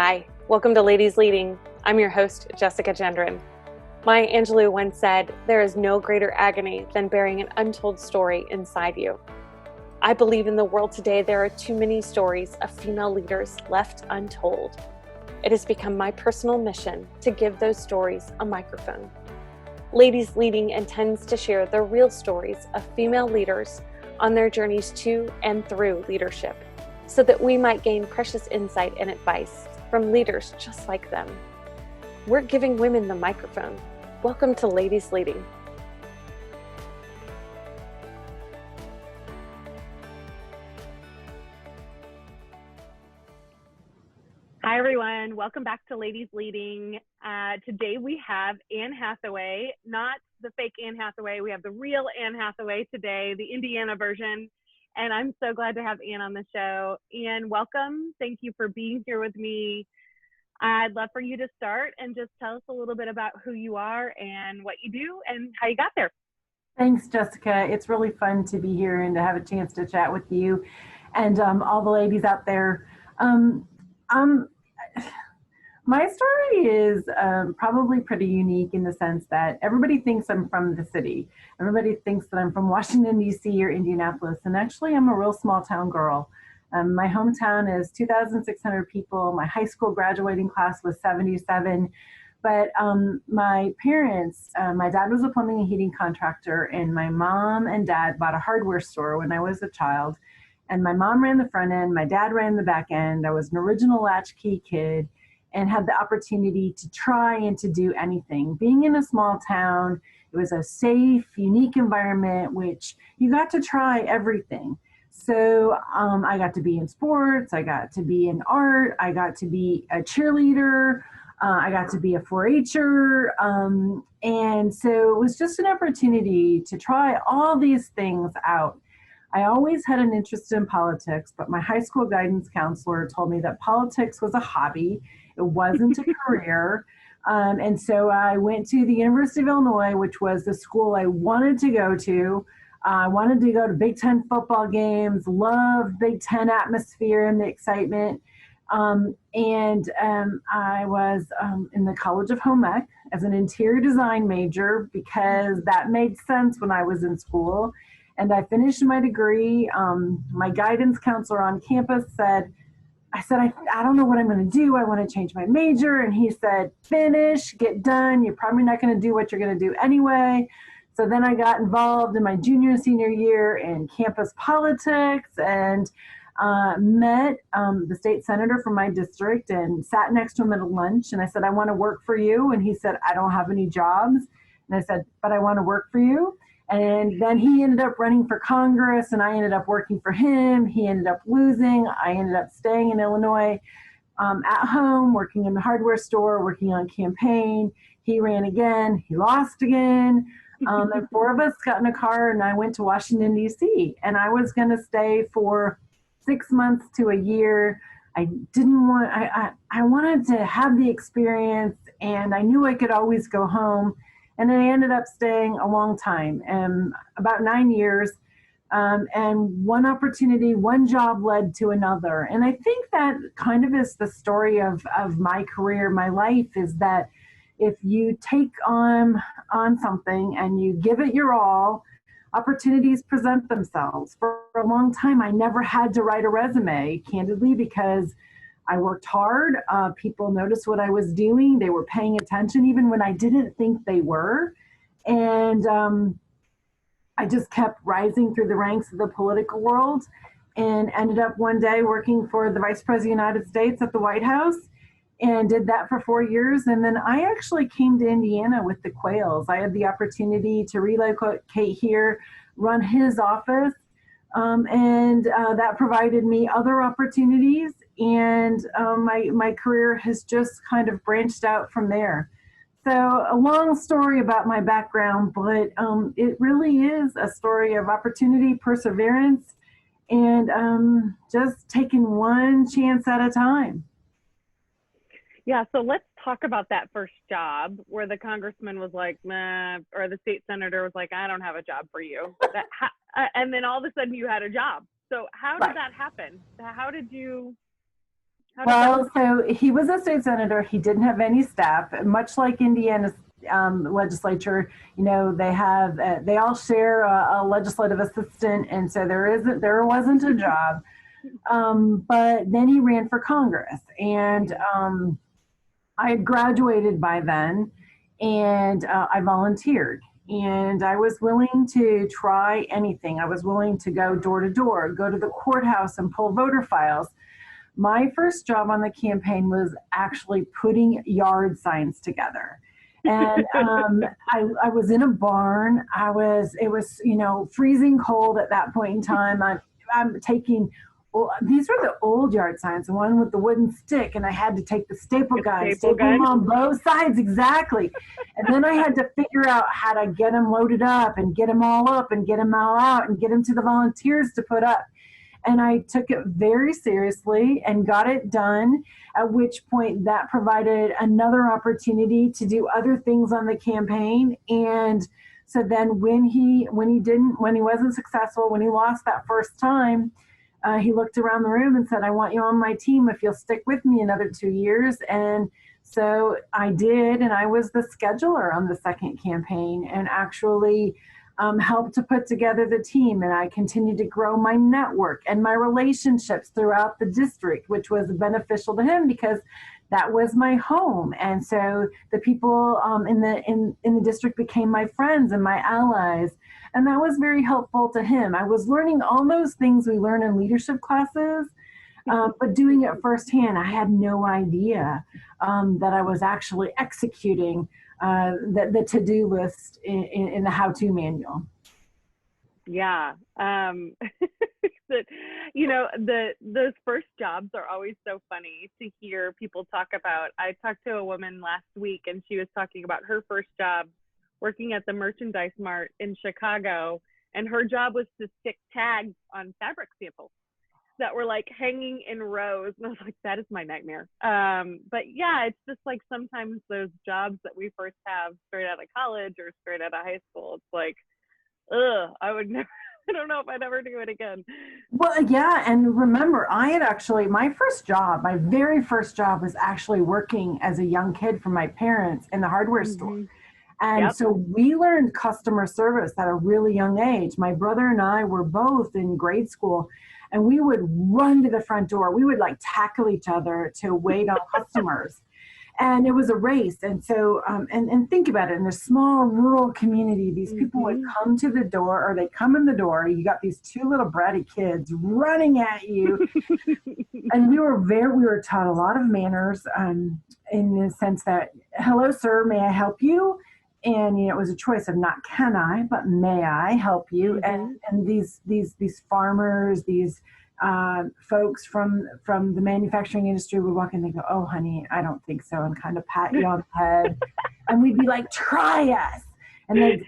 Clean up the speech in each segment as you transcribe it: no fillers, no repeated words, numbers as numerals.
Hi, welcome to Ladies Leading. I'm your host, Jessica Gendron. Maya Angelou once said, "There is no greater agony than bearing an untold story inside you." I believe in the world today there are too many stories of female leaders left untold. It has become my personal mission to give those stories a microphone. Ladies Leading intends to share the real stories of female leaders on their journeys to and through leadership, so that we might gain precious insight and advice from leaders just like them. We're giving women the microphone. Welcome to Ladies Leading. Hi, everyone. Welcome back to Ladies Leading. Today we have Anne Hathaway, not the fake Anne Hathaway. We have the real Anne Hathaway today, the Indiana version. And I'm so glad to have Anne on the show. Anne, welcome. Thank you for being here with me. I'd love for you to start and just tell us a little bit about who you are and what you do and how you got there. Thanks, Jessica. It's really fun to be here and to have a chance to chat with you and all the ladies out there. My story is probably pretty unique in the sense that everybody thinks I'm from the city. Everybody thinks that I'm from Washington, D.C. or Indianapolis, and actually I'm a real small town girl. My hometown is 2,600 people. My high school graduating class was 77. But my parents, my dad was a plumbing and heating contractor, and my mom and dad bought a hardware store when I was a child. And my mom ran the front end, my dad ran the back end. I was an original latchkey kid and had the opportunity to try and to do anything. Being in a small town, it was a safe, unique environment, which you got to try everything. So I got to be in sports, I got to be in art, I got to be a cheerleader, I got to be a 4-H'er. And so it was just an opportunity to try all these things out. I always had an interest in politics, but my high school guidance counselor told me that politics was a hobby. It wasn't a career. And so I went to the University of Illinois, which was the school I wanted to go to. I wanted to go to Big Ten football games, loved Big Ten atmosphere and the excitement. I was in the College of Home Ec as an interior design major because that made sense when I was in school. And I finished my degree. My guidance counselor on campus said, I don't know what I'm going to do. I want to change my major. And he said, finish, get done. You're probably not going to do what you're going to do anyway. So then I got involved in my junior and senior year in campus politics and met the state senator from my district and sat next to him at a lunch. And I said, I want to work for you. And he said, I don't have any jobs. And I said, but I want to work for you. And then he ended up running for Congress and I ended up working for him. He ended up losing. I ended up staying in Illinois at home, working in the hardware store, working on campaign. He ran again. He lost again. And four of us got in a car and I went to Washington, D.C. And I was going to stay for 6 months to a year. I wanted to have the experience and I knew I could always go home. And I ended up staying a long time, about 9 years. And one opportunity, one job led to another. And I think that kind of is the story of my career, my life, is that if you take on something and you give it your all, opportunities present themselves. For a long time, I never had to write a resume, candidly, because I worked hard. People noticed what I was doing. They were paying attention even when I didn't think they were. And I just kept rising through the ranks of the political world and ended up one day working for the Vice President of the United States at the White House and did that for 4 years. And then I actually came to Indiana with the Quails. I had the opportunity to relocate here, run his office, and that provided me other opportunities. And my career has just kind of branched out from there. So a long story about my background, but it really is a story of opportunity, perseverance, and just taking one chance at a time. Yeah, so let's talk about that first job where the congressman was like, nah, or the state senator was like, I don't have a job for you. And then all of a sudden you had a job. So how did that happen? How did you How did that Well, work? so he was a state senator. He didn't have any staff, much like Indiana's legislature. You know, they all share a legislative assistant, and so there wasn't a job. But then he ran for Congress, and Mhm. I had graduated by then, and I volunteered. And I was willing to try anything. I was willing to go door to door, go to the courthouse and pull voter files. My first job on the campaign was actually putting yard signs together. And I was in a barn. It was, freezing cold at that point in time. I'm taking, well, these were the old yard signs, the one with the wooden stick. And I had to take the staple A gun, staple staple them gun? on both sides exactly. And then I had to figure out how to get them loaded up and get them all up and get them all out and get them to the volunteers to put up. And I took it very seriously and got it done, at which point that provided another opportunity to do other things on the campaign. And so then when he wasn't successful, when he lost that first time, he looked around the room and said, I want you on my team if you'll stick with me another 2 years. And so I did, and I was the scheduler on the second campaign and actually helped to put together the team. And I continued to grow my network and my relationships throughout the district, which was beneficial to him because that was my home. And so the people in the district became my friends and my allies. And that was very helpful to him. I was learning all those things we learn in leadership classes, but doing it firsthand, I had no idea that I was actually executing the to-do list in the how-to manual. Yeah. That those first jobs are always so funny to hear people talk about. I talked to a woman last week and she was talking about her first job working at the merchandise mart in Chicago, and her job was to stick tags on fabric samples that were like hanging in rows. And I was like, that is my nightmare. But yeah, it's just like sometimes those jobs that we first have straight out of college or straight out of high school, it's like, ugh, I would never, I don't know if I'd ever do it again. Well, yeah, and remember, I had actually my very first job was actually working as a young kid for my parents in the hardware store. Mm-hmm. And Yep. so we learned customer service at a really young age. My brother and I were both in grade school, and we would run to the front door. We would like tackle each other to wait on customers. And it was a race. And so, and think about it, in a small rural community, these people would Mm-hmm. come to the door, or they come in the door. You got these two little bratty kids running at you. And we were taught a lot of manners, in the sense that, hello, sir, may I help you? And it was a choice of not can I, but may I help you? Mm-hmm. And these farmers, these folks from the manufacturing industry would walk in and they go, oh, honey, I don't think so, and kind of pat you on the head. And we'd be like, try us. And they'd,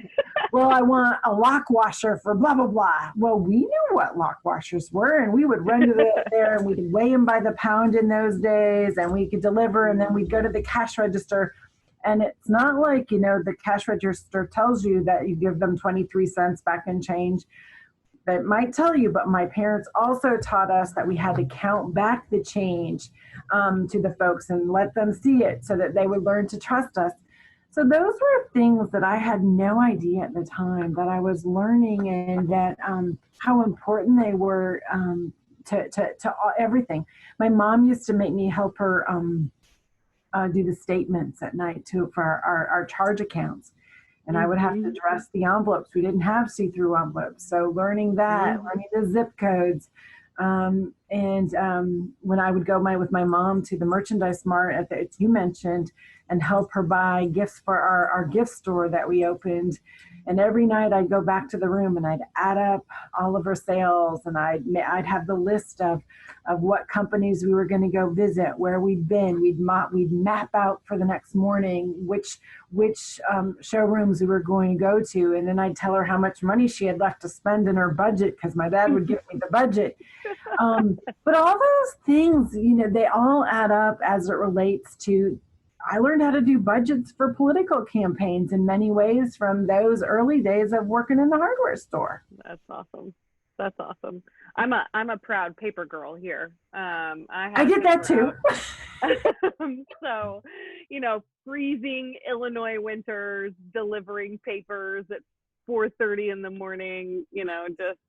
well, I want a lock washer for blah, blah, blah. Well, we knew what lock washers were, and we would run to there and we'd weigh them by the pound in those days, and we could deliver, and then we'd go to the cash register. And it's not like, the cash register tells you that you give them 23 cents back in change. That might tell you, but my parents also taught us that we had to count back the change to the folks and let them see it so that they would learn to trust us. So those were things that I had no idea at the time that I was learning, and that how important they were to everything. My mom used to make me help her do the statements at night too for our charge accounts. And I would have to Mm-hmm. address the envelopes. We didn't have see-through envelopes. So learning that, Mm-hmm. learning the zip codes. And when I would go with my mom to the merchandise mart as you mentioned, and help her buy gifts for our gift store that we opened. And every night I'd go back to the room and I'd add up all of her sales, and I'd have the list of what companies we were going to go visit, where we'd been. We'd map out for the next morning which showrooms we were going to go to, and then I'd tell her how much money she had left to spend in her budget, because my dad would give me the budget. But all those things, they all add up as it relates to. I learned how to do budgets for political campaigns in many ways from those early days of working in the hardware store. That's awesome. That's awesome. I'm a proud paper girl here. I get that too. So, freezing Illinois winters, delivering papers at 4:30 in the morning, just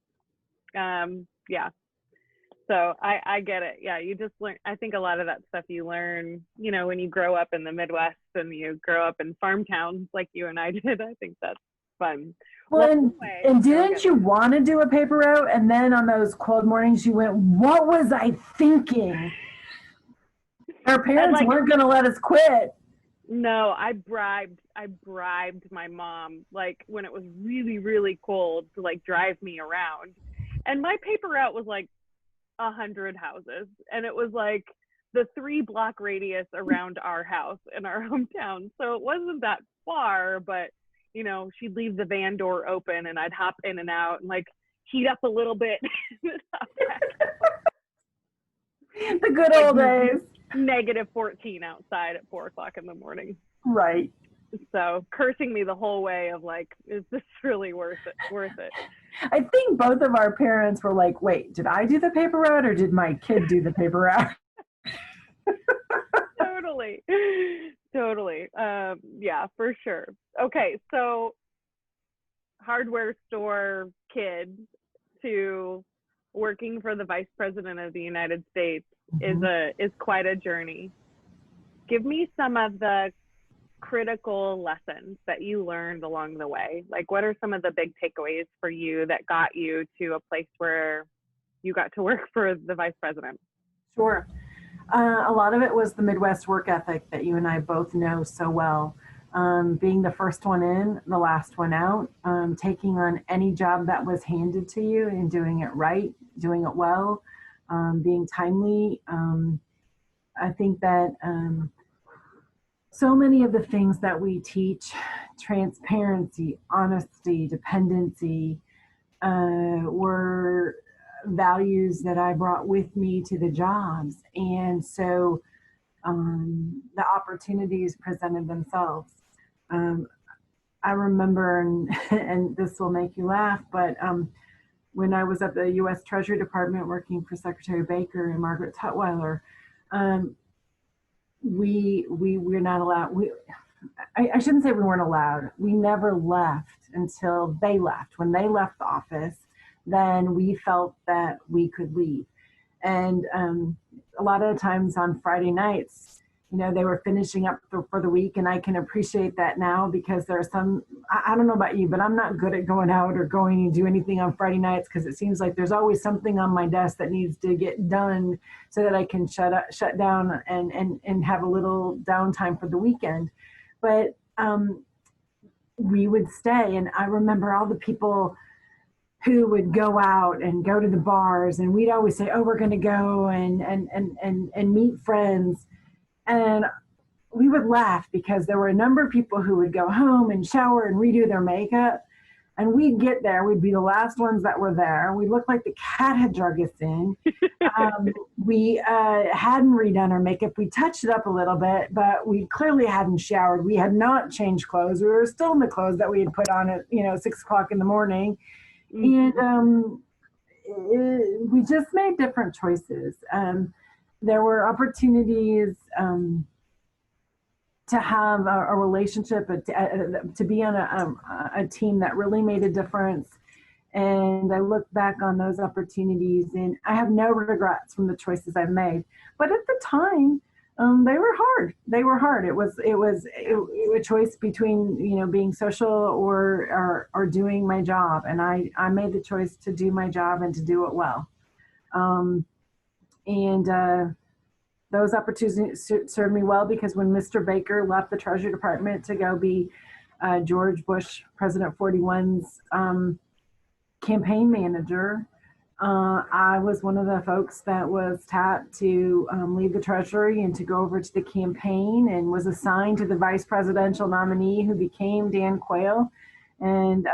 yeah. So I get it. Yeah, you just learn. I think a lot of that stuff you learn, when you grow up in the Midwest and you grow up in farm towns like you and I did. I think that's fun. Well, and didn't you want to do a paper route? And then on those cold mornings, you went, "What was I thinking?" Our parents weren't going to let us quit. No, I bribed my mom, like when it was really, really cold, to like drive me around. And my paper route was like 100 houses, and it was like the 3-block radius around our house in our hometown. So it wasn't that far, but she'd leave the van door open and I'd hop in and out and like heat up a little bit. The good old days. -14 outside at 4:00 in the morning. Right. So cursing me the whole way of like, is this really worth it? I think both of our parents were like, wait, did I do the paper route or did my kid do the paper route? Totally. Yeah, for sure. Okay, so hardware store kid to working for the Vice President of the United States is quite a journey. Give me some of the critical lessons that you learned along the way. Like, what are some of the big takeaways for you that got you to a place where you got to work for the Vice President? Sure. A lot of it was the Midwest work ethic that you and I both know so well. Being the first one in, the last one out, taking on any job that was handed to you and doing it right, doing it well, being timely. I think that so many of the things that we teach, transparency, honesty, dependency, were values that I brought with me to the jobs. And so the opportunities presented themselves. I remember, and this will make you laugh, but when I was at the U.S. Treasury Department working for Secretary Baker and Margaret Tutwiler, we're not allowed. I shouldn't say we weren't allowed. We never left until they left. When they left the office, then we felt that we could leave. And a lot of the times on Friday nights, they were finishing up for the week, and I can appreciate that now because there are some, I don't know about you, but I'm not good at going out or going and do anything on Friday nights because it seems like there's always something on my desk that needs to get done so that I can shut down and have a little downtime for the weekend. But we would stay, and I remember all the people who would go out and go to the bars, and we'd always say, "Oh, we're going to go and meet friends." And we would laugh because there were a number of people who would go home and shower and redo their makeup. And we'd get there. We'd be the last ones that were there. We looked like the cat had drug us in. We hadn't redone our makeup. We touched it up a little bit, but we clearly hadn't showered. We had not changed clothes. We were still in the clothes that we had put on at 6 o'clock in the morning. And we just made different choices. There were opportunities to have a relationship, to be on a team that really made a difference. And I look back on those opportunities, and I have no regrets from the choices I've made. But at the time, they were hard. They were hard. It was a choice between being social or doing my job, and I made the choice to do my job and to do it well. And those opportunities served me well because when Mr. Baker left the Treasury Department to go be George Bush, President 41's campaign manager, I was one of the folks that was tapped to leave the Treasury and to go over to the campaign, and was assigned to the vice presidential nominee who became Dan Quayle. And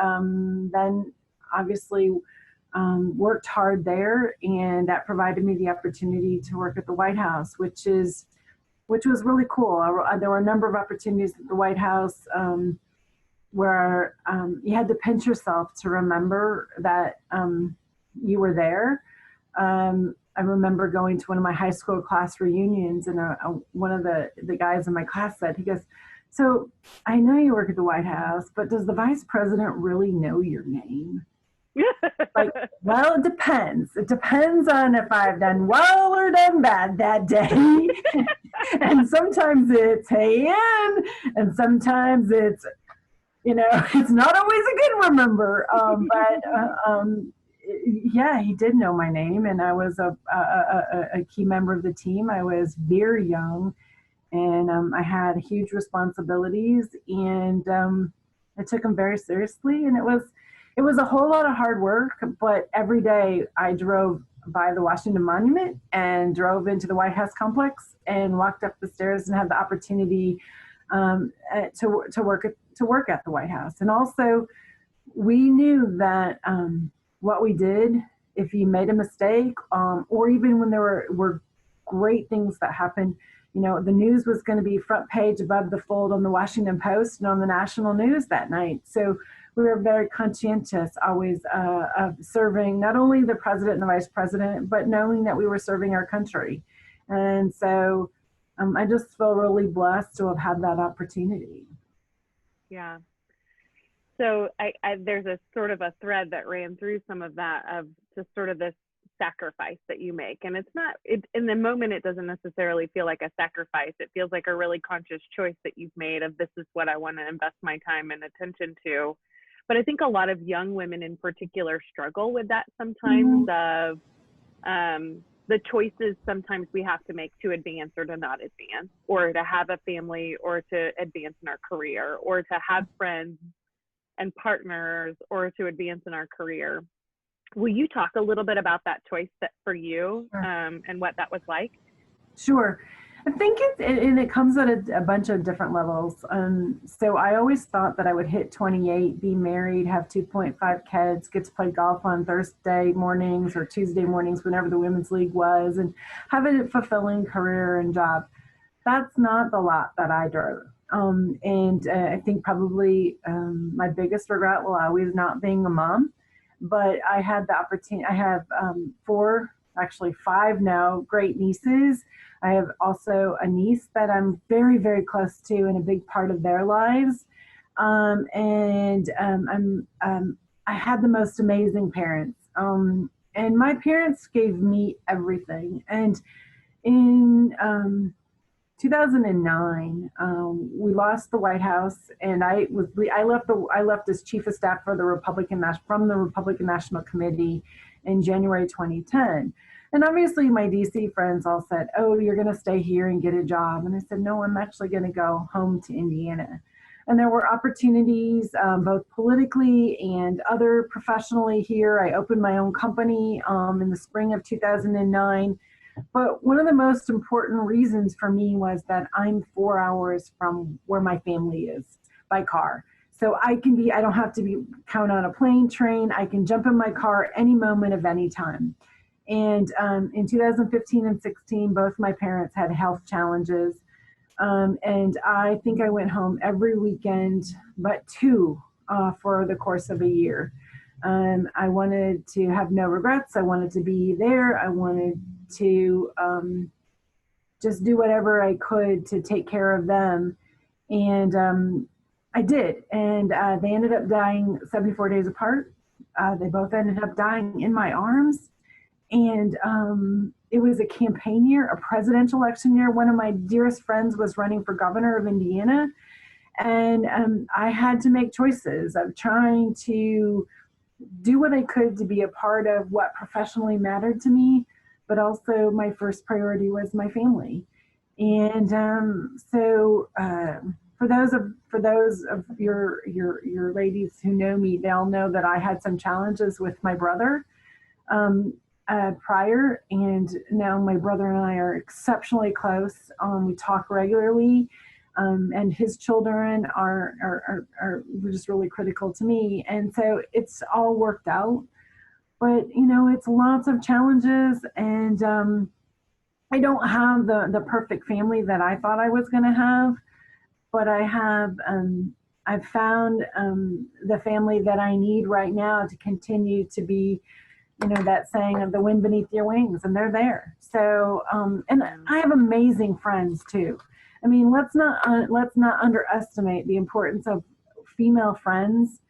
then obviously worked hard there, and that provided me the opportunity to work at the White House, which was really cool. There were a number of opportunities at the White House where you had to pinch yourself to remember that you were there. I remember going to one of my high school class reunions, and one of the guys in my class said, he goes, "So I know you work at the White House, but does the vice president really know your name?" Like, well, it depends. It depends on if I've done well or done bad that day. And sometimes it's hey in, and sometimes it's, it's not always a good remember. Yeah, he did know my name, and I was a key member of the team. I was very young, and I had huge responsibilities, and I took them very seriously. And it was a whole lot of hard work, but every day I drove by the Washington Monument and drove into the White House complex and walked up the stairs and had the opportunity to work at the White House. And also, we knew that what we did, if you made a mistake, or even when there were great things that happened, the news was going to be front page above the fold on the Washington Post and on the national news that night. So we were very conscientious always of serving not only the president and the vice president, but knowing that we were serving our country. And so I just feel really blessed to have had that opportunity. Yeah. So there's a sort of a thread that ran through some of that, of just sort of this sacrifice that you make. And in the moment, it doesn't necessarily feel like a sacrifice. It feels like a really conscious choice that you've made of, this is what I want to invest my time and attention to. But I think a lot of young women in particular struggle with that sometimes, of the choices sometimes we have to make to advance or to not advance, or to have a family, or to advance in our career, or to have friends and partners, or to advance in our career. Will you talk a little bit about that choice that for you, and what that was like? Sure. I think it comes at a bunch of different levels. So I always thought that I would hit 28, be married, have 2.5 kids, get to play golf on Thursday mornings or Tuesday mornings, whenever the Women's League was, and have a fulfilling career and job. That's not the lot that I drove. I think probably my biggest regret will always not being a mom. But I had the opportunity. I have 5 now, great nieces. I have also a niece that I'm very, very close to and a big part of their lives. I had the most amazing parents. And my parents gave me everything. And in 2009, we lost the White House, and I left as chief of staff for the Republican National Committee in January 2010. And obviously my DC friends all said, "Oh, you're going to stay here and get a job." And I said, "No, I'm actually going to go home to Indiana." And there were opportunities, both politically and other professionally here. I opened my own company in the spring of 2009. But one of the most important reasons for me was that I'm 4 hours from where my family is by car. So I don't have to count on a plane, train. I can jump in my car any moment of any time. And in 2015 and 16, both my parents had health challenges. And I think I went home every weekend, but 2 for the course of a year. I wanted to have no regrets. I wanted to be there. I wanted to just do whatever I could to take care of them. And I did. And they ended up dying 74 days apart. They both ended up dying in my arms. And it was a campaign year, a presidential election year. One of my dearest friends was running for governor of Indiana. And I had to make choices of trying to do what I could to be a part of what professionally mattered to me, but also my first priority was my family. And so for those of your ladies who know me, they'll know that I had some challenges with my brother prior, and now my brother and I are exceptionally close. We talk regularly. And his children are just really critical to me. And so it's all worked out. But, it's lots of challenges. And I don't have the perfect family that I thought I was going to have. But I've found the family that I need right now to continue to be that saying of the wind beneath your wings, and they're there. So, and I have amazing friends too. I mean, let's not underestimate the importance of female friends.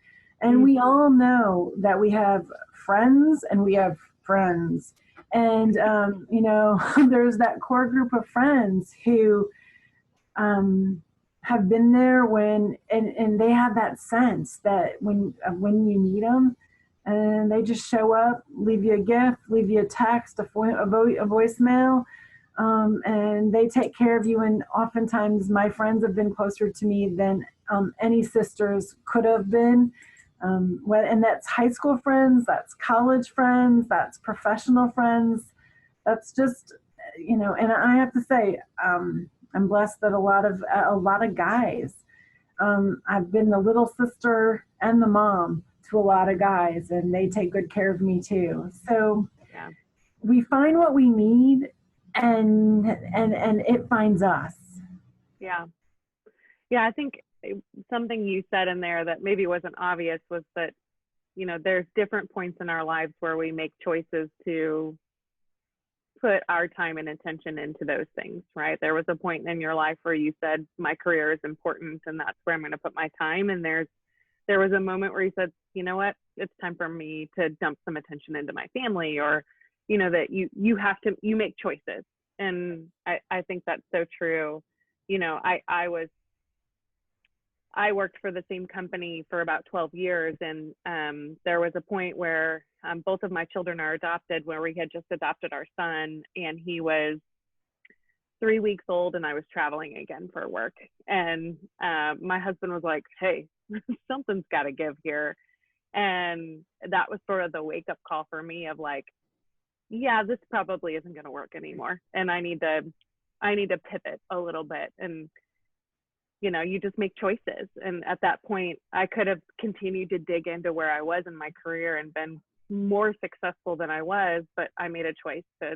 And we all know that we have friends and we have friends. And, there's that core group of friends who have been there and they have that sense that when you need them, and they just show up, leave you a gift, leave you a text, a voicemail, and they take care of you. And oftentimes my friends have been closer to me than any sisters could have been. And that's high school friends, that's college friends, that's professional friends. That's just, and I have to say, I'm blessed that a lot of guys, I've been the little sister and the mom to a lot of guys, and they take good care of me too. So we find what we need, and it finds us. Yeah. I think something you said in there that maybe wasn't obvious was that, there's different points in our lives where we make choices to put our time and attention into those things, right? There was a point in your life where you said, my career is important and that's where I'm going to put my time. And there was a moment where you said, you know what, it's time for me to dump some attention into my family, or, that you make choices. And I think that's so true. I worked for the same company for about 12 years. And there was a point where both of my children are adopted, where we had just adopted our son, and he was 3 weeks old, and I was traveling again for work. And my husband was like, hey, something's got to give here. And that was sort of the wake up call for me of like, yeah, this probably isn't going to work anymore. And I need to pivot a little bit. And, you just make choices. And at that point, I could have continued to dig into where I was in my career and been more successful than I was, but I made a choice to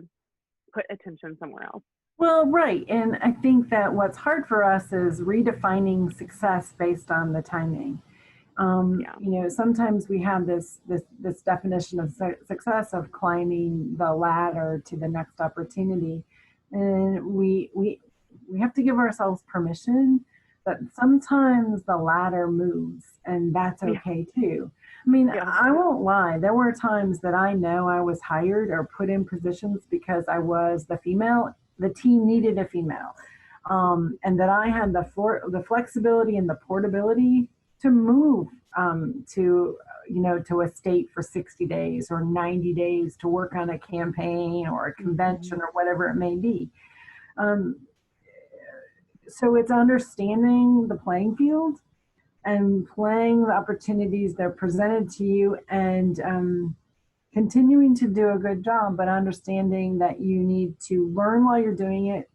put attention somewhere else. Well, right. And I think that what's hard for us is redefining success based on the timing. Sometimes we have this definition of success of climbing the ladder to the next opportunity. And we have to give ourselves permission that sometimes the ladder moves, and that's okay too. I mean, I won't lie. There were times that I know I was hired or put in positions because I was the female. The team needed a female, and that I had the flexibility and the portability to move to a state for 60 days or 90 days to work on a campaign or a convention or whatever it may be. So it's understanding the playing field and playing the opportunities that are presented to you, and continuing to do a good job, but understanding that you need to learn while you're doing it,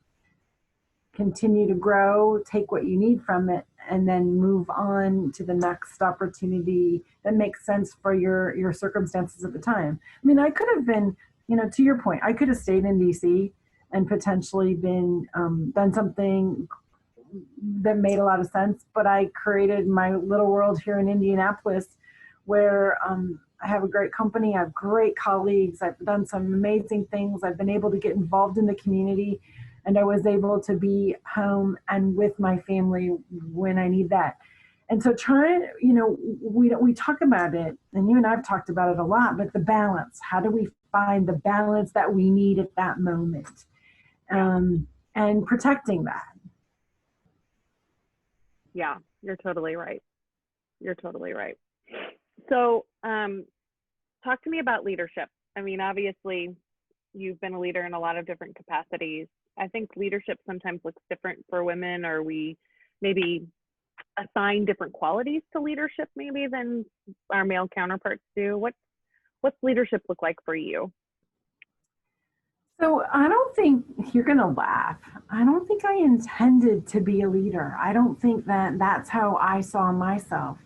continue to grow, take what you need from it, and then move on to the next opportunity that makes sense for your circumstances at the time. I mean, I could have been, to your point, I could have stayed in DC and potentially been done something that made a lot of sense, but I created my little world here in Indianapolis, where I have a great company, I have great colleagues, I've done some amazing things, I've been able to get involved in the community, and I was able to be home and with my family when I need that. And so we talk about it, and you and I've talked about it a lot, but the balance, how do we find the balance that we need at that moment, and protecting that. Yeah, you're totally right. So talk to me about leadership. I mean, obviously, you've been a leader in a lot of different capacities. I think leadership sometimes looks different for women, or we maybe assign different qualities to leadership maybe than our male counterparts do. What's leadership look like for you? So I don't think, you're going to laugh, I don't think I intended to be a leader. I don't think that that's how I saw myself.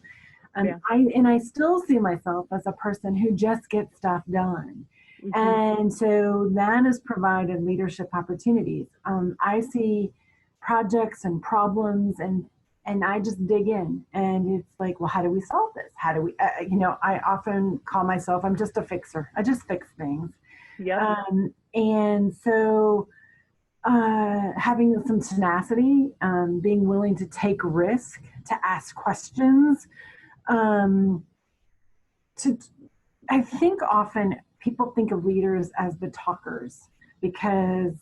I still see myself as a person who just gets stuff done. Mm-hmm. And so that has provided leadership opportunities. I see projects and problems and and I just dig in, and it's like, well, how do we solve this? How do we, I often call myself, I'm just a fixer. I just fix things. Yep. And so having some tenacity, being willing to take risk, to ask questions, to I think often people think of leaders as the talkers because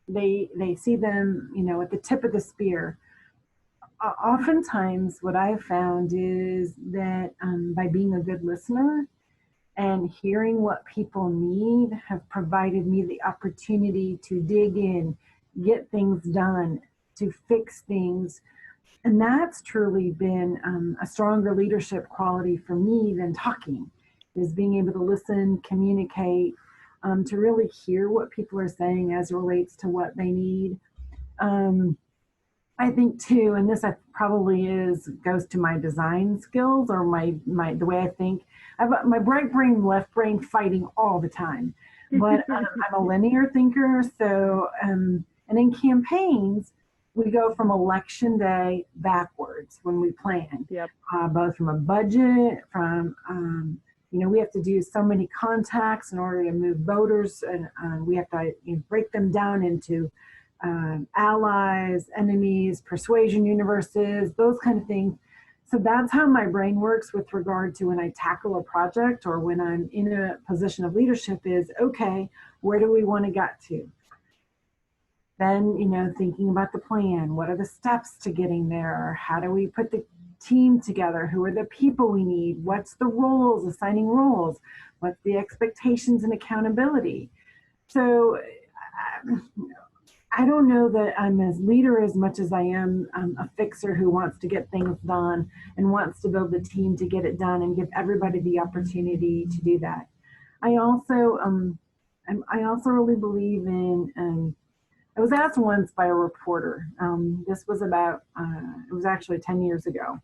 they see them, at the tip of the spear. Oftentimes, what I've found is that by being a good listener and hearing what people need have provided me the opportunity to dig in, get things done, to fix things. And that's truly been a stronger leadership quality for me than talking, is being able to listen, communicate, to really hear what people are saying as it relates to what they need. I think too, and this probably goes to my design skills or the way I think. I've got my right brain, left brain fighting all the time, but I'm a linear thinker. So, and in campaigns, we go from election day backwards when we plan. Yep. Both from a budget, from we have to do so many contacts in order to move voters, and we have to break them down into allies, enemies, persuasion universes, those kind of things. So that's how my brain works with regard to when I tackle a project or when I'm in a position of leadership is, okay, where do we want to get to? Then, thinking about the plan, what are the steps to getting there? How do we put the team together? Who are the people we need? What's the roles, assigning roles? What's the expectations and accountability? So, I don't know that I'm as leader as much as I am a fixer who wants to get things done and wants to build the team to get it done and give everybody the opportunity to do that. I also really believe in. I was asked once by a reporter. This was it was actually 10 years ago.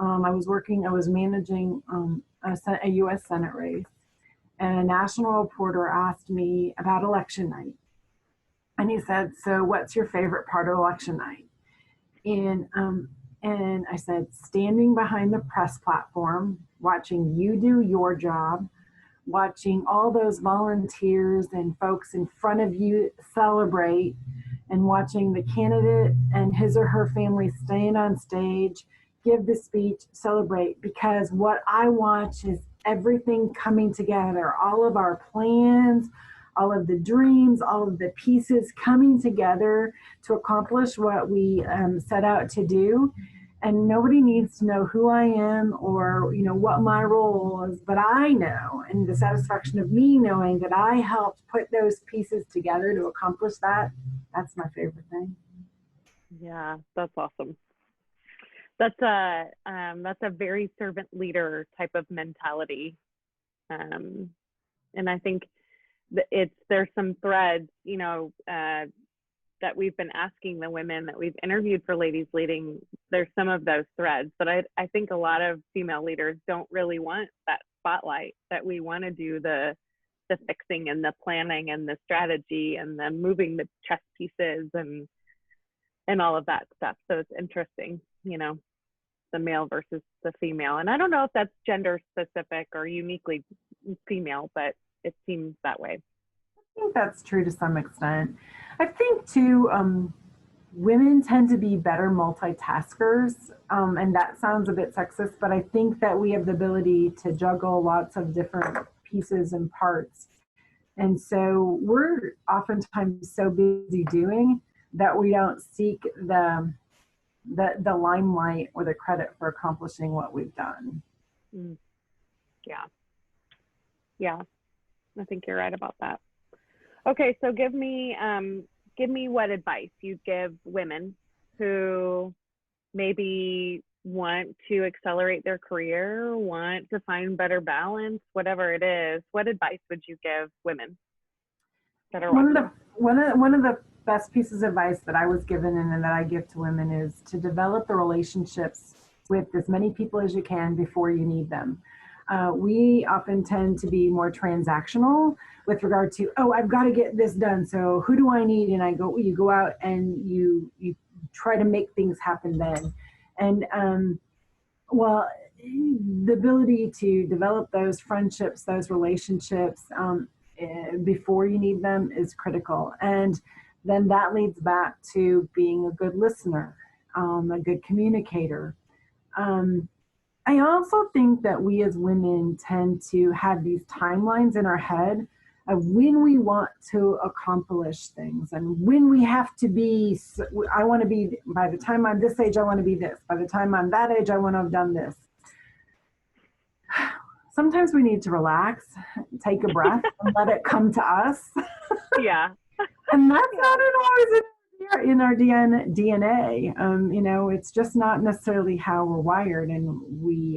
I was managing a U.S. Senate race, and a national reporter asked me about election night. And he said, so what's your favorite part of election night? And I said, standing behind the press platform, watching you do your job, watching all those volunteers and folks in front of you celebrate, and watching the candidate and his or her family stand on stage, give the speech, celebrate. Because what I watch is everything coming together, all of our plans, all of the dreams, all of the pieces coming together to accomplish what we set out to do. And nobody needs to know who I am or, what my role is, but I know, and the satisfaction of me knowing that I helped put those pieces together to accomplish that, that's my favorite thing. Yeah, that's awesome. That's a very servant leader type of mentality. And I think there's some threads, that we've been asking the women that we've interviewed for Ladies Leading. There's some of those threads, but I think a lot of female leaders don't really want that spotlight, that we want to do the fixing and the planning and the strategy and the moving the chess pieces and all of that stuff. So it's interesting, the male versus the female. And I don't know if that's gender specific or uniquely female, but it seems that way. I think that's true to some extent. I think too, women tend to be better multitaskers, and that sounds a bit sexist, but I think that we have the ability to juggle lots of different pieces and parts. And so we're oftentimes so busy doing that we don't seek the limelight or the credit for accomplishing what we've done. Yeah, I think you're right about that. Okay, so give me what advice you'd give women who maybe want to accelerate their career, want to find better balance, whatever it is. What advice would you give women that are watching? One of the best pieces of advice that I was given and that I give to women is to develop the relationships with as many people as you can before you need them. We often tend to be more transactional with regard to, I've got to get this done. So who do I need? And you go out and you try to make things happen then. And well, the ability to develop those friendships, those relationships before you need them is critical. And then that leads back to being a good listener, a good communicator. I also think that we as women tend to have these timelines in our head of when we want to accomplish things and when we have to be. I want to be, by the time I'm this age, I want to be this. By the time I'm that age, I want to have done this. Sometimes we need to relax, take a breath, and let it come to us. Yeah. And that's not always in our DNA. It's just not necessarily how we're wired, and we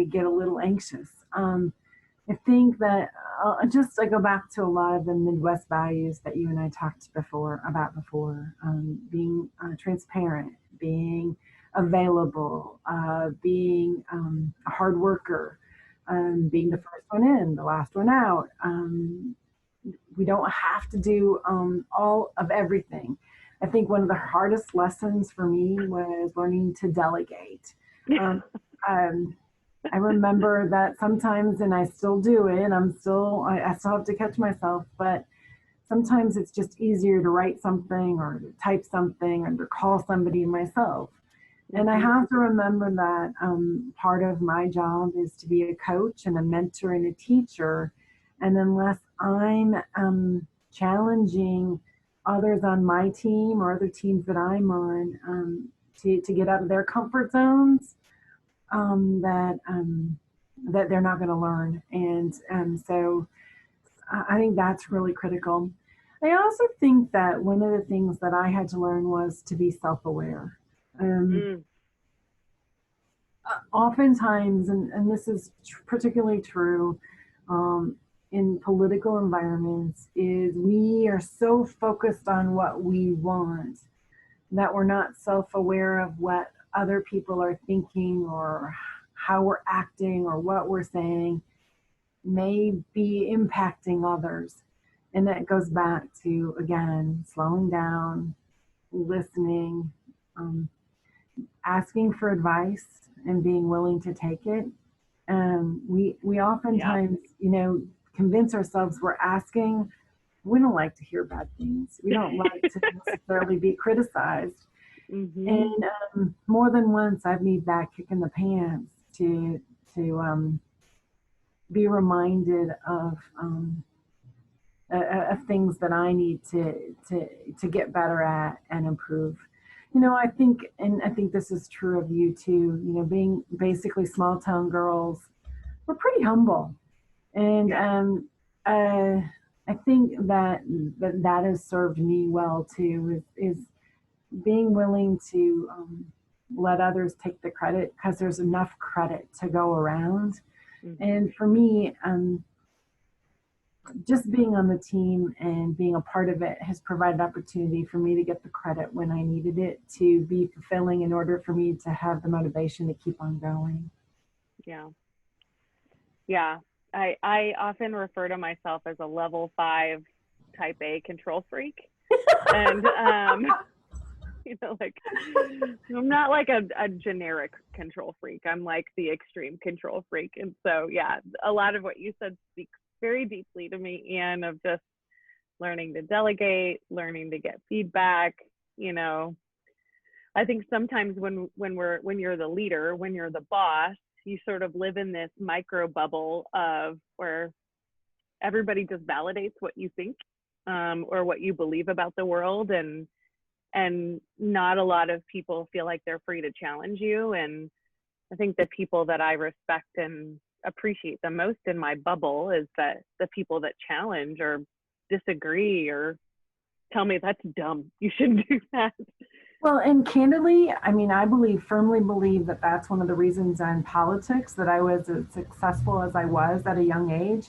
get a little anxious. I think that I go back to a lot of the Midwest values that you and I talked about before, being transparent, being available, being a hard worker, being the first one in, the last one out. We don't have to do all of everything. I think one of the hardest lessons for me was learning to delegate. I remember that sometimes, and I still do it, I still have to catch myself, but sometimes it's just easier to write something or to type something or to call somebody myself. And I have to remember that part of my job is to be a coach and a mentor and a teacher. And unless I'm challenging others on my team or other teams that I'm on to get out of their comfort zones, that they're not going to learn. And so I think that's really critical. I also think that one of the things that I had to learn was to be self-aware. Oftentimes, and this is particularly true in political environments, is we are so focused on what we want that we're not self-aware of what other people are thinking or how we're acting or what we're saying may be impacting others. And that goes back to, again, slowing down, listening, asking for advice and being willing to take it. We oftentimes, convince ourselves we're asking. We don't like to hear bad things. We don't like to necessarily be criticized. Mm-hmm. And more than once, I've needed that kick in the pants to be reminded of things that I need to get better at and improve. I think this is true of you too. Being basically small town girls, we're pretty humble, and I think that has served me well too. Is being willing to let others take the credit because there's enough credit to go around. Mm-hmm. And for me, just being on the team and being a part of it has provided opportunity for me to get the credit when I needed it to be fulfilling in order for me to have the motivation to keep on going. Yeah. I often refer to myself as a level 5 type A control freak. And, I'm not like a generic control freak. I'm like the extreme control freak. And so, a lot of what you said speaks very deeply to me, Anne, of just learning to delegate, learning to get feedback. I think sometimes when you're the leader, when you're the boss, you sort of live in this micro bubble of where everybody just validates what you think or what you believe about the world, and not a lot of people feel like they're free to challenge you. And I think the people that I respect and appreciate the most in my bubble is that the people that challenge or disagree or tell me that's dumb, you shouldn't do that. Well, and candidly, I firmly believe that that's one of the reasons in politics that I was as successful as I was at a young age.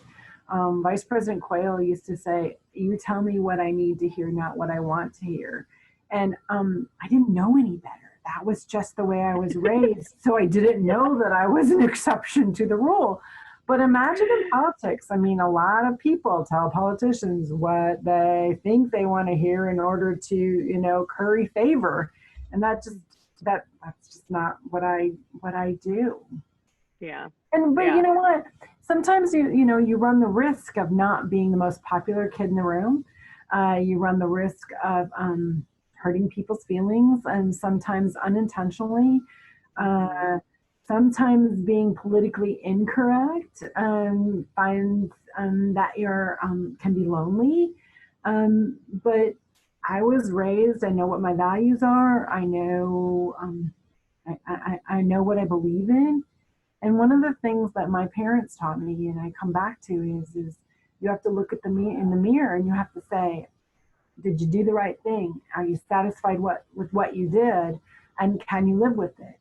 Vice President Quayle used to say, "You tell me what I need to hear, not what I want to hear." And I didn't know any better. That was just the way I was raised. So I didn't know that I was an exception to the rule. But imagine in politics. I mean, a lot of people tell politicians what they think they want to hear in order to, curry favor, and that's just not what I do. Yeah. But Yeah. you know what? Sometimes you run the risk of not being the most popular kid in the room. You run the risk of hurting people's feelings, and sometimes unintentionally. Mhm. Uh, Sometimes being politically incorrect finds that you're can be lonely. But I was raised. I know what my values are. I know. I know what I believe in. And one of the things that my parents taught me, and I come back to, is you have to look at in the mirror, and you have to say, did you do the right thing? Are you satisfied with what you did? And can you live with it?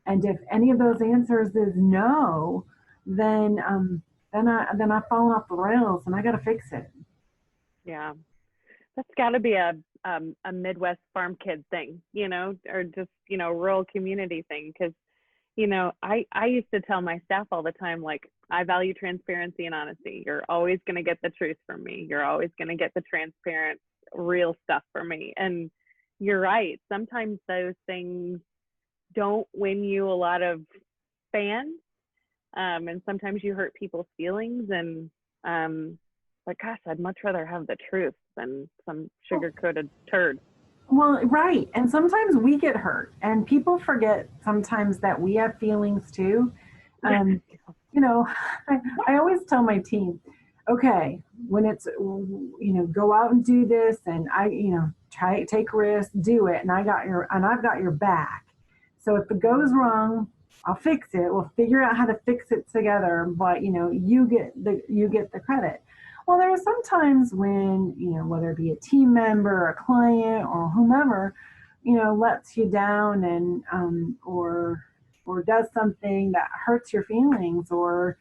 And if any of those answers is no, then I've fallen off the rails, and I got to fix it. Yeah. That's got to be a Midwest farm kid thing, or just, rural community thing. Because, I used to tell my staff all the time, like, I value transparency and honesty. You're always going to get the truth from me. You're always going to get the transparent, real stuff from me. And you're right. Sometimes those things don't win you a lot of fans. And sometimes you hurt people's feelings. And, but gosh, I'd much rather have the truth than some sugar-coated turd. Well, right. And sometimes we get hurt, and people forget sometimes that we have feelings too. Um, you know, I always tell my team, okay, when it's, go out and do this, and try take risks, do it, and I've got your back. So if it goes wrong, I'll fix it. We'll figure out how to fix it together, but you get the credit. Well, there are some times when, whether it be a team member, a client, or whomever, lets you down, and or does something that hurts your feelings, I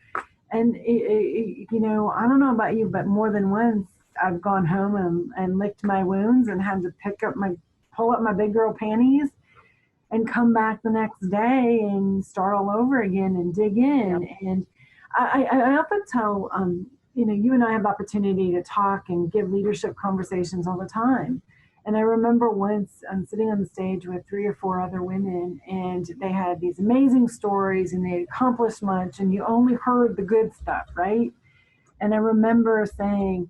don't know about you, but more than once I've gone home and licked my wounds and had to pull up my big girl panties and come back the next day and start all over again and dig in. Yep. And I often tell, you and I have the opportunity to talk and give leadership conversations all the time. And I remember once sitting on the stage with 3 or 4 other women, and they had these amazing stories, and they accomplished much, and you only heard the good stuff, right? And I remember saying,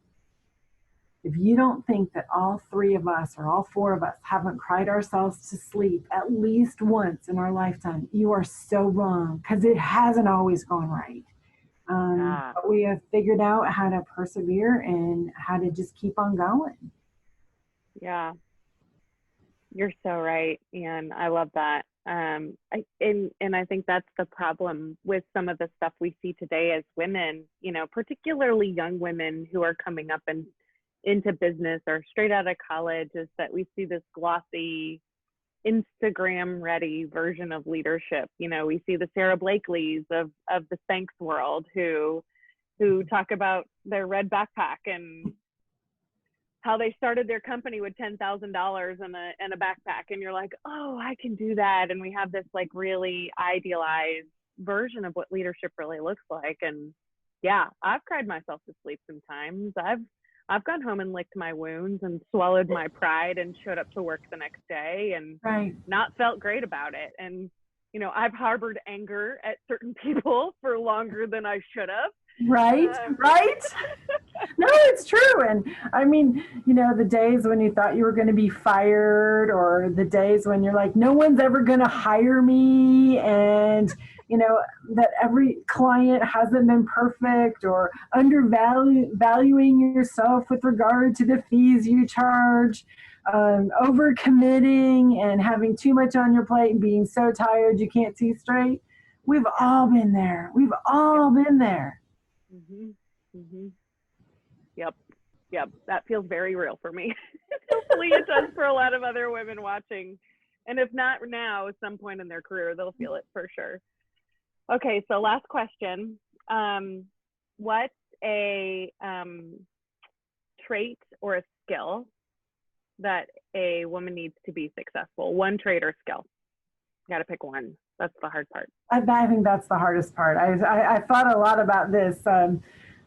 if you don't think that all 3 of us or all 4 of us haven't cried ourselves to sleep at least once in our lifetime, you are so wrong, because it hasn't always gone right. Ah, But we have figured out how to persevere and how to just keep on going. yeah, you're so right, and I love that. And I think that's the problem with some of the stuff we see today as women, particularly young women who are coming up and into business or straight out of college, is that we see this glossy, Instagram ready version of leadership. We see the Sarah Blakeleys of the Spanx world who talk about their red backpack and how they started their company with $10,000 and a backpack, and you're like, oh, I can do that. And we have this like really idealized version of what leadership really looks like. And yeah, I've cried myself to sleep sometimes. I've gone home and licked my wounds and swallowed my pride and showed up to work the next day and Right. not felt great about it. And I've harbored anger at certain people for longer than I should have. Right. Right. No, it's true. And I mean, the days when you thought you were going to be fired, or the days when you're like, no one's ever going to hire me, and, that every client hasn't been perfect, or valuing yourself with regard to the fees you charge, overcommitting and having too much on your plate and being so tired you can't see straight. We've all been there. We've all been there. Mm-hmm. Mm-hmm. Yep. Yep. That feels very real for me. Hopefully it does for a lot of other women watching. And if not now, at some point in their career, they'll feel it for sure. Okay. So last question. What's a trait or a skill that a woman needs to be successful? One trait or skill. You got to pick one. That's the hard part. I think that's the hardest part. I thought a lot about this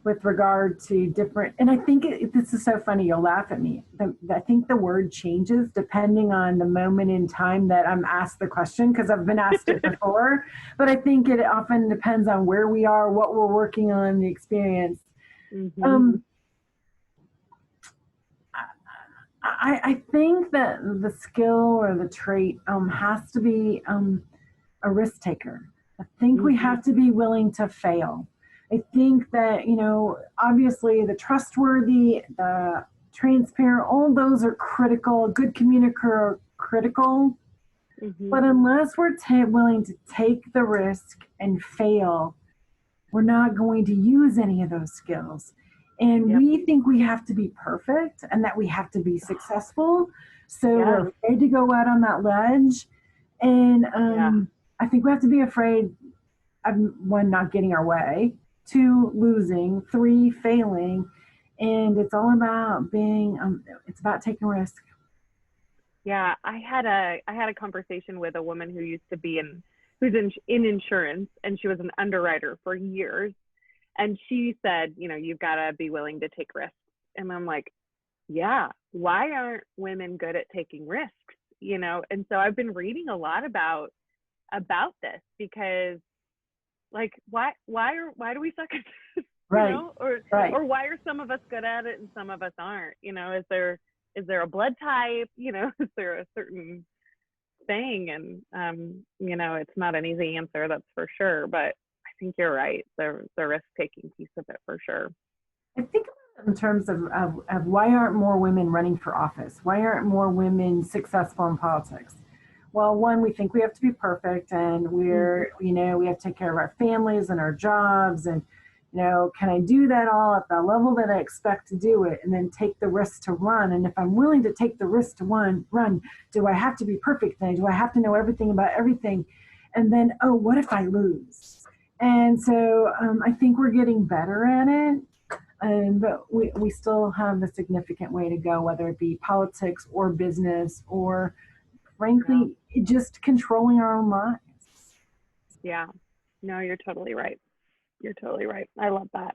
with regard to different, and I think this is so funny. You'll laugh at me. I think the word changes depending on the moment in time that I'm asked the question, because I've been asked it before. But I think it often depends on where we are, what we're working on, the experience. Mm-hmm. I think that the skill or the trait has to be a risk taker. I think we have to be willing to fail. I think that, obviously the trustworthy, the transparent, all those are critical. A good communicator are critical. Mm-hmm. But unless we're willing to take the risk and fail, we're not going to use any of those skills. And we think we have to be perfect and that we have to be successful. So we're afraid to go out on that ledge. And I think we have to be afraid of, one, not getting our way, two, losing, three, failing. And it's all about being, it's about taking risk. Yeah, I had a conversation with a woman who used to be who's in insurance, and she was an underwriter for years. And she said, you've got to be willing to take risks. And I'm like, yeah, why aren't women good at taking risks? And so I've been reading a lot about this, because like, why do we suck at this? Right. Or why are some of us good at it and some of us aren't? Is there a blood type? Is there a certain thing? And it's not an easy answer, that's for sure. But I think you're right. The risk-taking piece of it, for sure. I think in terms of why aren't more women running for office? Why aren't more women successful in politics? Well, one, we think we have to be perfect, and we have to take care of our families and our jobs, and can I do that all at the level that I expect to do it, and then take the risk to run? And if I'm willing to take the risk to run, do I have to be perfect then? Do I have to know everything about everything? And then, what if I lose? And so I think we're getting better at it, but we still have a significant way to go, whether it be politics or business or, frankly, just controlling our own lives. Yeah, no, you're totally right. You're totally right. I love that.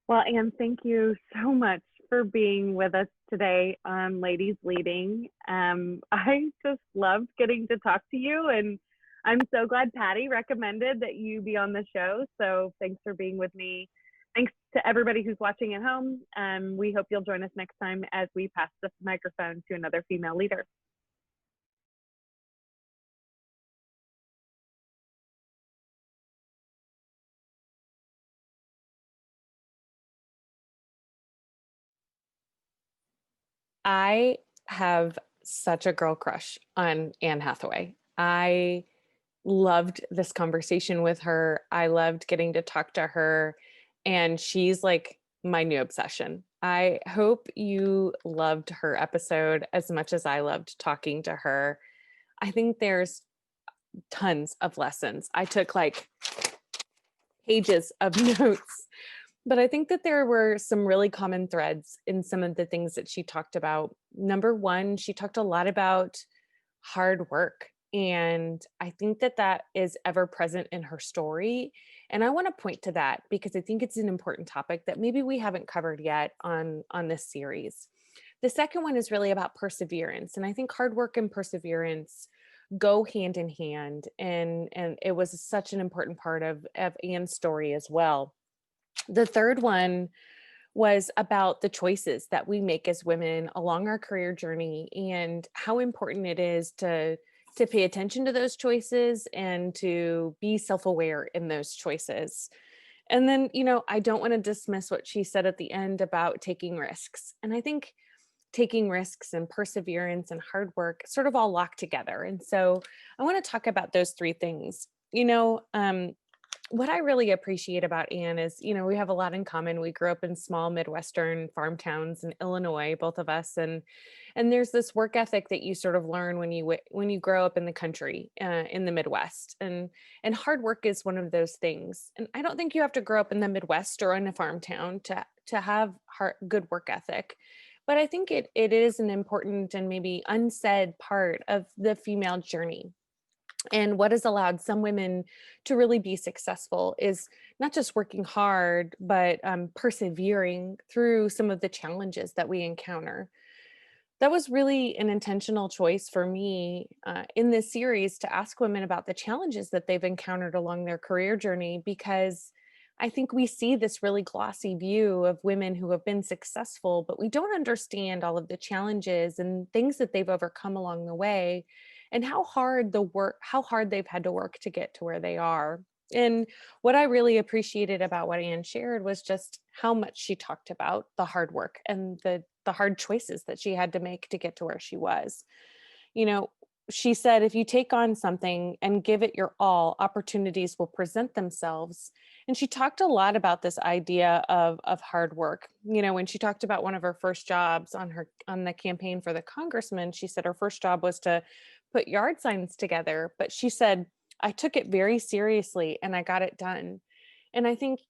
Well, Anne, thank you so much for being with us today on Ladies Leading. I just loved getting to talk to you, and I'm so glad Patty recommended that you be on the show. So thanks for being with me. Thanks to everybody who's watching at home. We hope you'll join us next time as we pass the microphone to another female leader. I have such a girl crush on Anne Hathaway. I loved this conversation with her. I loved getting to talk to her, and she's like my new obsession. I hope you loved her episode as much as I loved talking to her. I think there's tons of lessons. I took like pages of notes. But I think that there were some really common threads in some of the things that she talked about. Number one, she talked a lot about hard work. And I think that that is ever present in her story. And I want to point to that because I think it's an important topic that maybe we haven't covered yet on this series. The second one is really about perseverance. And I think hard work and perseverance go hand in hand. And it was such an important part of Anne's story as well. The third one was about the choices that we make as women along our career journey and how important it is to pay attention to those choices and to be self-aware in those choices. And then, I don't want to dismiss what she said at the end about taking risks. And I think taking risks and perseverance and hard work sort of all lock together. And so I want to talk about those three things. What I really appreciate about Anne is, we have a lot in common. We grew up in small Midwestern farm towns in Illinois, both of us. And there's this work ethic that you sort of learn when you grow up in the country, in the Midwest. And hard work is one of those things. And I don't think you have to grow up in the Midwest or in a farm town to have good work ethic. But I think it is an important and maybe unsaid part of the female journey. And what has allowed some women to really be successful is not just working hard, but persevering through some of the challenges that we encounter. That was really an intentional choice for me in this series to ask women about the challenges that they've encountered along their career journey, because I think we see this really glossy view of women who have been successful, but we don't understand all of the challenges and things that they've overcome along the way, and how hard they've had to work to get to where they are. And what I really appreciated about what Anne shared was just how much she talked about the hard work and the hard choices that she had to make to get to where she was. You know, she said, if you take on something and give it your all, opportunities will present themselves. And she talked a lot about this idea of hard work. You know, when she talked about one of her first jobs on the campaign for the congressman, she said her first job was to put yard signs together. But she said, I took it very seriously and I got it done. And I think,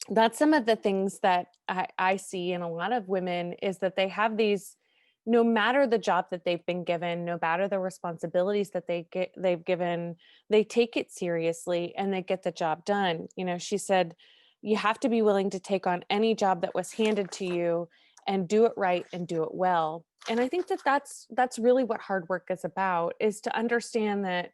that's some of the things that I see in a lot of women, is that they have these, no matter the job that they've been given, no matter the responsibilities that they've given, they take it seriously and they get the job done. She said, you have to be willing to take on any job that was handed to you and do it right and do it well. And I think that that's really what hard work is about, is to understand that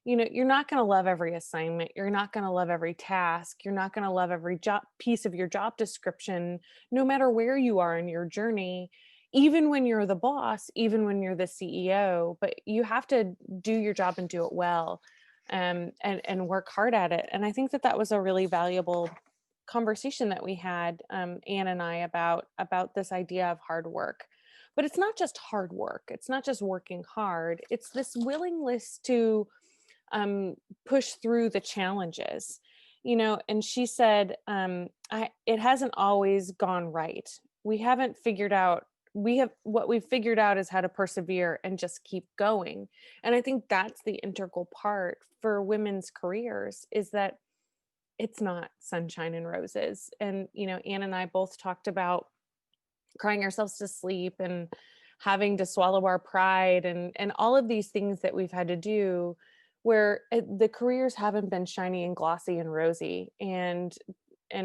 you're not going to love every assignment. You're not going to love every task. You're not going to love every job piece of your job description, no matter where you are in your journey, even when you're the boss, even when you're the CEO. But you have to do your job and do it well, and work hard at it. And I think that was a really valuable conversation that we had, Anne and I, about this idea of hard work. But it's not just hard work. It's not just working hard. It's this willingness to push through the challenges. And she said, it hasn't always gone right. We haven't figured out, what we've figured out is how to persevere and just keep going. And I think that's the integral part for women's careers, is that it's not sunshine and roses. And, Anne and I both talked about crying ourselves to sleep and having to swallow our pride and all of these things that we've had to do, where the careers haven't been shiny and glossy and rosy, and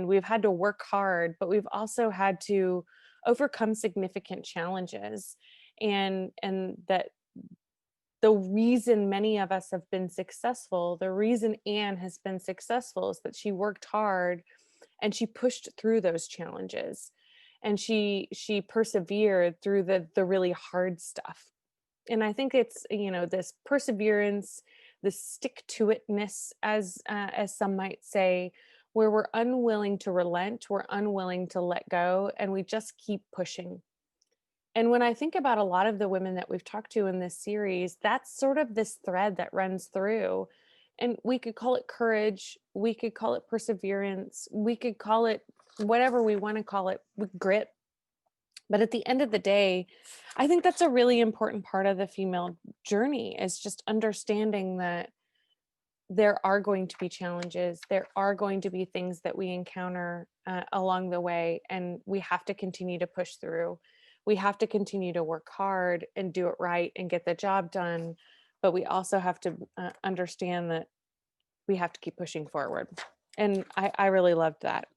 we've had to work hard, but we've also had to overcome significant challenges. And that the reason many of us have been successful, the reason Anne has been successful, is that she worked hard and she pushed through those challenges, and she persevered through the really hard stuff. And I think it's, this perseverance, the stick to itness, as some might say, where we're unwilling to relent, we're unwilling to let go, and we just keep pushing. And when I think about a lot of the women that we've talked to in this series, that's sort of this thread that runs through. And we could call it courage, we could call it perseverance, we could call it whatever we want to call it, with grit. But at the end of the day, I think that's a really important part of the female journey, is just understanding that there are going to be challenges. There are going to be things that we encounter along the way, and we have to continue to push through. We have to continue to work hard and do it right and get the job done. But we also have to understand that we have to keep pushing forward. And I really loved that.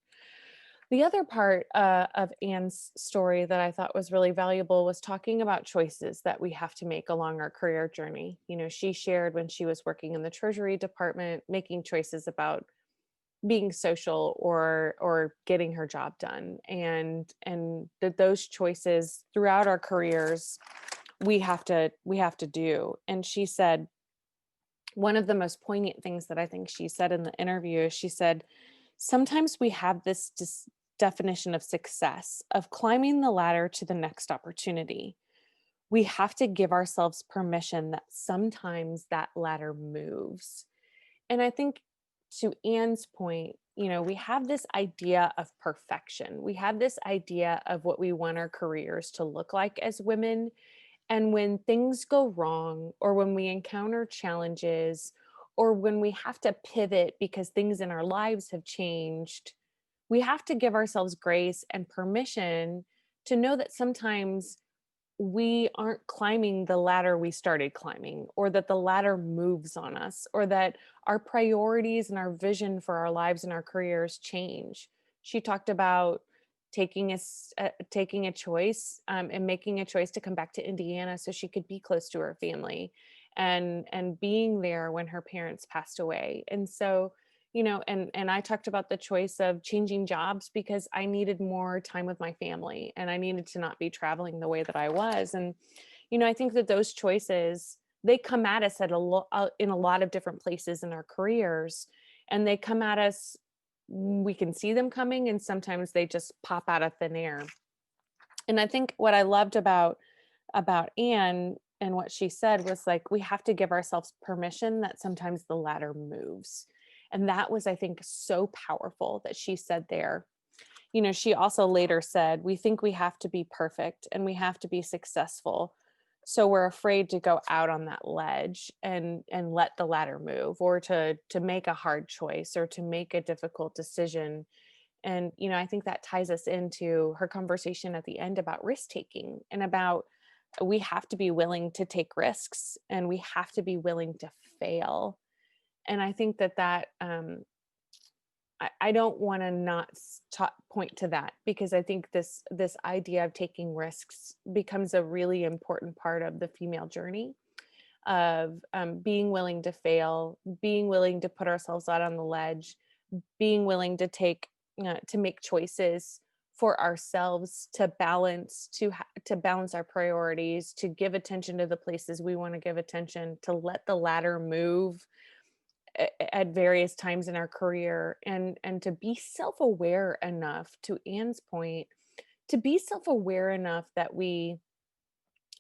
The other part of Anne's story that I thought was really valuable was talking about choices that we have to make along our career journey. She shared when she was working in the Treasury Department, making choices about being social or getting her job done, and that those choices throughout our careers we have to do. And she said, one of the most poignant things that I think she said in the interview is, she said, sometimes we have this definition of success, of climbing the ladder to the next opportunity. We have to give ourselves permission that sometimes that ladder moves. And I think, to Anne's point, we have this idea of perfection. We have this idea of what we want our careers to look like as women. And when things go wrong, or when we encounter challenges, or when we have to pivot because things in our lives have changed, we have to give ourselves grace and permission to know that sometimes we aren't climbing the ladder we started climbing, or that the ladder moves on us, or that our priorities and our vision for our lives and our careers change. She talked about taking a choice, and making a choice to come back to Indiana so she could be close to her family, and being there when her parents passed away. And so, and I talked about the choice of changing jobs because I needed more time with my family and I needed to not be traveling the way that I was. And I think that those choices, they come at us in a lot of different places in our careers, and they come at us, we can see them coming, and sometimes they just pop out of thin air. And I think what I loved about Anne and what she said was like, we have to give ourselves permission that sometimes the ladder moves. And that was, I think, so powerful that she said there. She also later said, we think we have to be perfect and we have to be successful. So we're afraid to go out on that ledge and let the ladder move, or to make a hard choice, or to make a difficult decision. And, I think that ties us into her conversation at the end about risk taking, and about we have to be willing to take risks, and we have to be willing to fail. And I think that I don't want to not point to that, because I think this idea of taking risks becomes a really important part of the female journey, of being willing to fail, being willing to put ourselves out on the ledge, being willing to to make choices for ourselves, to balance our priorities, to give attention to the places we want to give attention, to let the ladder move at various times in our career, and to be self-aware enough, to Anne's point, to be self-aware enough that we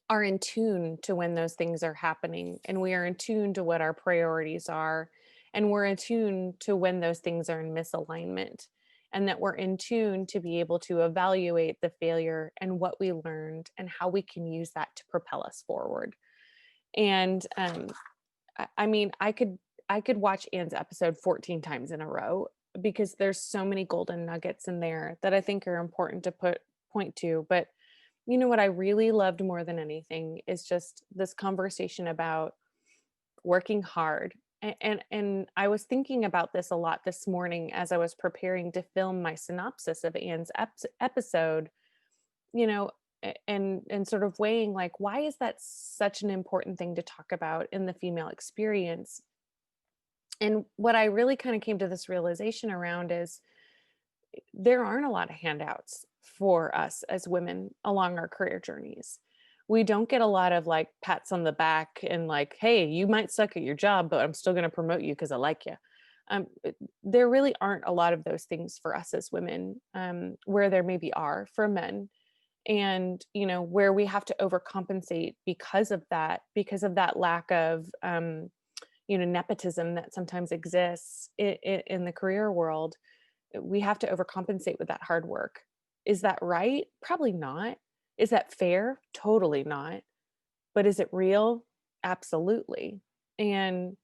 are in tune to when those things are happening, and we are in tune to what our priorities are, and we're in tune to when those things are in misalignment, and that we're in tune to be able to evaluate the failure and what we learned and how we can use that to propel us forward. And I mean, I could watch Anne's episode 14 times in a row, because there's so many golden nuggets in there that I think are important to point to. But what I really loved more than anything is just this conversation about working hard. And I was thinking about this a lot this morning as I was preparing to film my synopsis of Anne's episode, and sort of weighing, like, why is that such an important thing to talk about in the female experience? And what I really kind of came to this realization around is there aren't a lot of handouts for us as women along our career journeys. We don't get a lot of like pats on the back and like, hey, you might suck at your job, but I'm still going to promote you because I like you. There really aren't a lot of those things for us as women, where there maybe are for men. And, where we have to overcompensate because of that lack of, nepotism that sometimes exists in the career world. We have to overcompensate with that hard work. Is that right? Probably not. Is that fair? Totally not. But is it real? Absolutely. And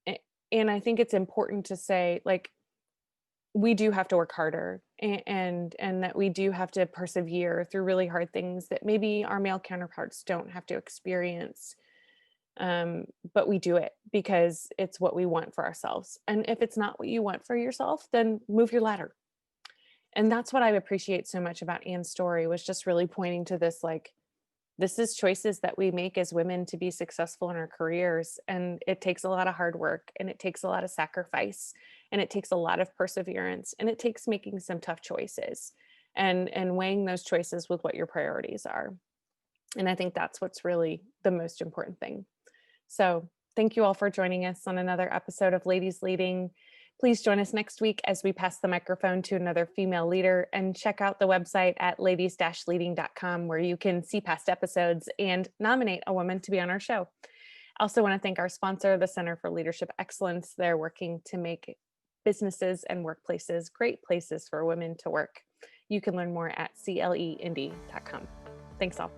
I think it's important to say, like, we do have to work harder, and that we do have to persevere through really hard things that maybe our male counterparts don't have to experience. But we do it because it's what we want for ourselves. And if it's not what you want for yourself, then move your ladder. And that's what I appreciate so much about Anne's story, was just really pointing to this, like, this is choices that we make as women to be successful in our careers. And it takes a lot of hard work, and it takes a lot of sacrifice, and it takes a lot of perseverance, and it takes making some tough choices, and weighing those choices with what your priorities are. And I think that's what's really the most important thing. So thank you all for joining us on another episode of Ladies Leading. Please join us next week as we pass the microphone to another female leader, and check out the website at ladies-leading.com, where you can see past episodes and nominate a woman to be on our show. I also want to thank our sponsor, the Center for Leadership Excellence. They're working to make businesses and workplaces great places for women to work. You can learn more at cleindy.com. Thanks all.